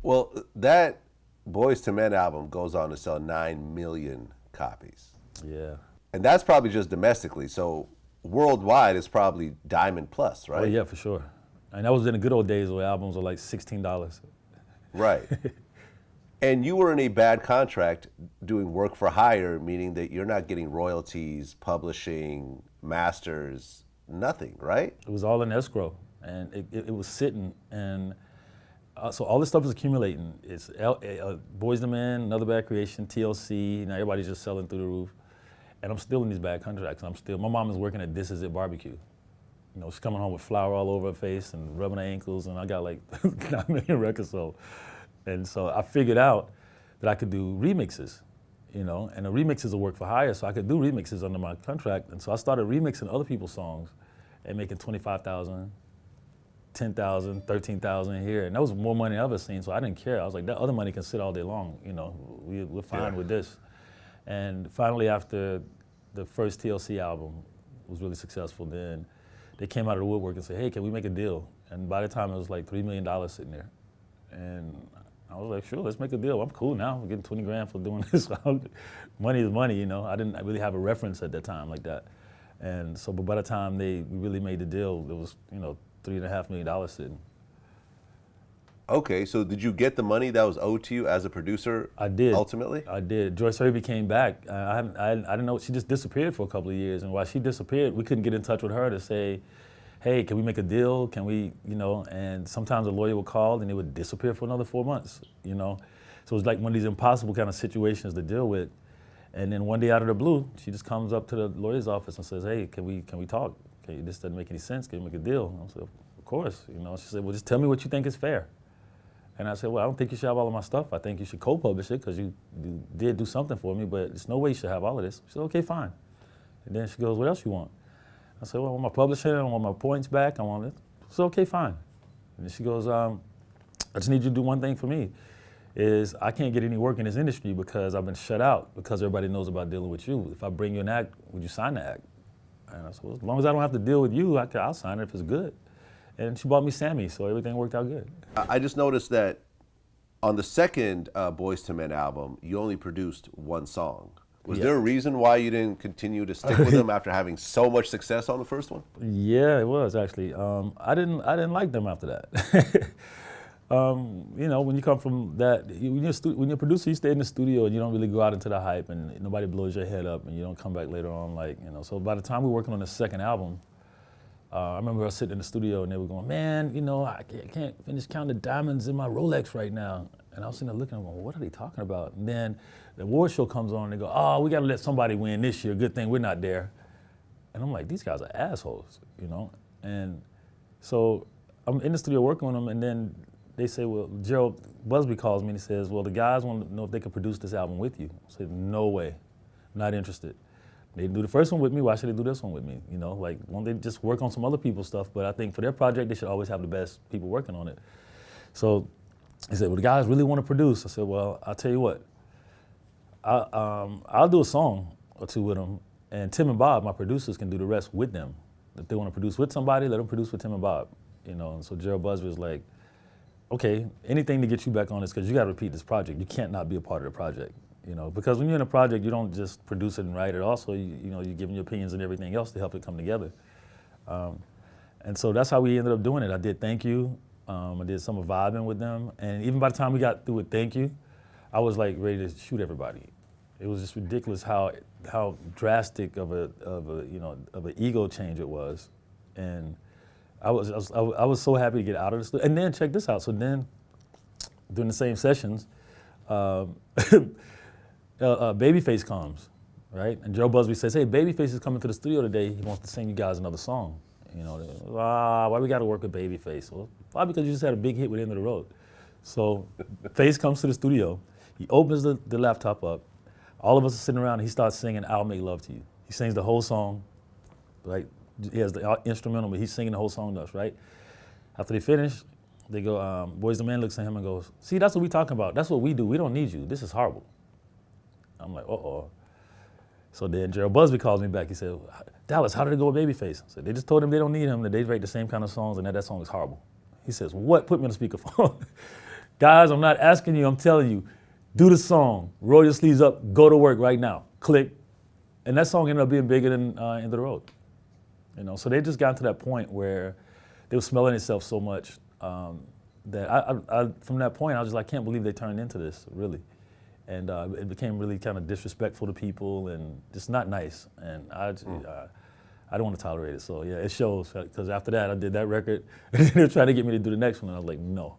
Well, that Boyz II Men album goes on to sell 9 million copies. Yeah. And that's probably just domestically. So worldwide, it's probably Diamond Plus, Oh right? yeah, for sure. And that was in the good old days where albums were like $16. Right. And you were in a bad contract doing work for hire, meaning that you're not getting royalties, publishing, masters, nothing, right? It was all in escrow, and it was sitting, and so all this stuff is accumulating. It's Boyz II Men, Another Bad Creation, TLC. Now everybody's just selling through the roof, and I'm still in these bad contracts. My mom is working at This Is It Barbecue. You know, she's coming home with flour all over her face and rubbing her ankles, and I got like 9 million records sold. And so I figured out that I could do remixes, you know, and the remixes will work for hire, so I could do remixes under my contract. And so I started remixing other people's songs and making 25,000, 10,000, 13,000 here. And that was more money I've ever seen, so I didn't care. I was like, that other money can sit all day long, you know, we're fine with this. And finally, after the first TLC album was really successful, then they came out of the woodwork and said, hey, can we make a deal? And by the time it was like $3 million sitting there. And I was like, sure, let's make a deal. I'm cool now. I'm getting 20 grand for doing this. Money is money, you know. I didn't really have a reference at that time like that. And so, but by the time we really made the deal, it was, you know, $3.5 million sitting. Okay, so did you get the money that was owed to you as a producer? I did. Ultimately? I did. Joyce Irby came back. I didn't know, she just disappeared for a couple of years. And while she disappeared, we couldn't get in touch with her to say, hey, can we make a deal? Can we, you know, and sometimes a lawyer would call and they would disappear for another 4 months, you know? So it was like one of these impossible kind of situations to deal with. And then one day out of the blue, she just comes up to the lawyer's office and says, hey, can we talk? This doesn't make any sense. Can we make a deal? I said, of course, you know. She said, well, just tell me what you think is fair. And I said, well, I don't think you should have all of my stuff. I think you should co-publish it because you did do something for me, but there's no way you should have all of this. She said, okay, fine. And then she goes, what else you want? I said, well, I want my publishing, I want my points back, I want it. So, okay, fine. And then she goes, I just need you to do one thing for me, is I can't get any work in this industry because I've been shut out because everybody knows about dealing with you. If I bring you an act, would you sign the act? And I said, well, as long as I don't have to deal with you, I'll sign it if it's good. And she bought me Sammy, so everything worked out good. I just noticed that on the second Boyz II Men album, you only produced one song. Was there a reason why you didn't continue to stick with them after having so much success on the first one? Yeah, it was actually. I didn't like them after that. You know, when you come from that, when you're a producer, you stay in the studio and you don't really go out into the hype, and nobody blows your head up, and you don't come back later on, like, you know. So by the time we were working on the second album, I remember us sitting in the studio and they were going, man, you know, I can't finish counting the diamonds in my Rolex right now. And I was sitting there looking, going, what are they talking about? And then the award show comes on and they go, oh, we got to let somebody win this year. Good thing we're not there. And I'm like, these guys are assholes, you know? And so I'm in the studio working on them, and then they say, well, Gerald Busby calls me and he says, well, the guys want to know if they can produce this album with you. I said, no way, not interested. They do the first one with me, why should they do this one with me? You know, like, won't they just work on some other people's stuff? But I think for their project, they should always have the best people working on it. So he said, well, the guys really want to produce. I said, well, I'll tell you what, I'll do a song or two with them, and Tim and Bob, my producers, can do the rest with them. If they want to produce with somebody, let them produce with Tim and Bob. You know, and so Gerald Busby was like, okay, anything to get you back on this, because you got to repeat this project. You can't not be a part of the project. You know, because when you're in a project, you don't just produce it and write it. Also, you know, you're giving your opinions and everything else to help it come together. And so that's how we ended up doing it. I did Thank You. I did some of Vibing with them. And even by the time we got through with Thank You, I was like ready to shoot everybody. It was just ridiculous how drastic of an ego change it was. And I was so happy to get out of the studio. And then check this out. So then, during the same sessions, Babyface comes, right? And Joe Busby says, hey, Babyface is coming to the studio today. He wants to sing you guys another song. You know, why we got to work with Babyface? Well, why? Because you just had a big hit with End of the Road. So Face comes to the studio. He opens the laptop up. All of us are sitting around, and he starts singing I'll Make Love to You. He sings the whole song, right? He has the instrumental, but he's singing the whole song to us, right? After they finish, they go, Boyz II Men looks at him and goes, see, that's what we talking about. That's what we do. We don't need you. This is horrible. I'm like, uh-oh. So then Gerald Busby calls me back. He said, Dallas, how did it go with Babyface? I said, they just told him they don't need him, that they write the same kind of songs and that song is horrible. He says, what? Put me on the speakerphone. Guys, I'm not asking you, I'm telling you, do the song, roll your sleeves up, go to work right now, click. And that song ended up being bigger than End of the Road. You know, so they just got to that point where they were smelling itself so much that I from that point, I was just like, I can't believe they turned into this, really. And it became really kind of disrespectful to people and just not nice. And I don't want to tolerate it. So yeah, it shows, because after that, I did that record, and they were trying to get me to do the next one, and I was like, no.